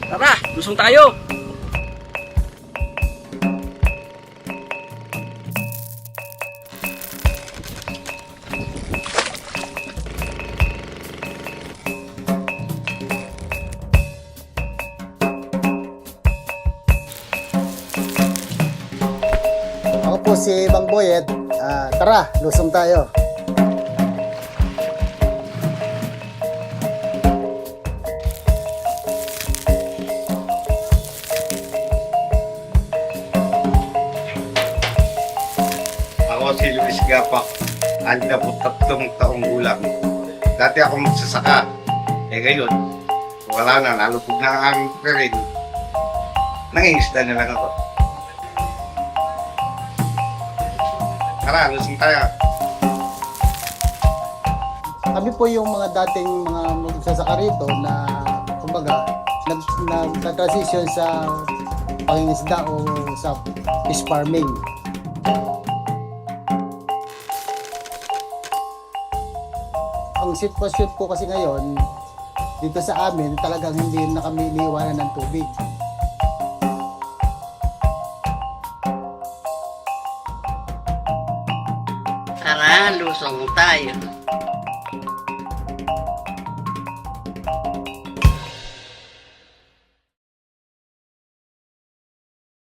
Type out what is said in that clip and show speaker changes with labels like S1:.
S1: Tara, lusong tayo!
S2: Ako po si Mang Boyet. Tara, lusong tayo.
S3: Ako si Luis Gapak, 63 taong gulang. Dati ako magsasaka. Ngayon, wala na, nalupog na ang aming perin. Nangingisda na lang ako. Tara, lusong tayo.
S2: Kami po yung mga dating mga magsasaka rito na kumbaga nag-transition sa pangingisda o sa fish farming. Ang sitwasyon po kasi ngayon dito sa amin talagang hindi na kami iniiwanan ng tubig.
S4: Tara, lusong tayo.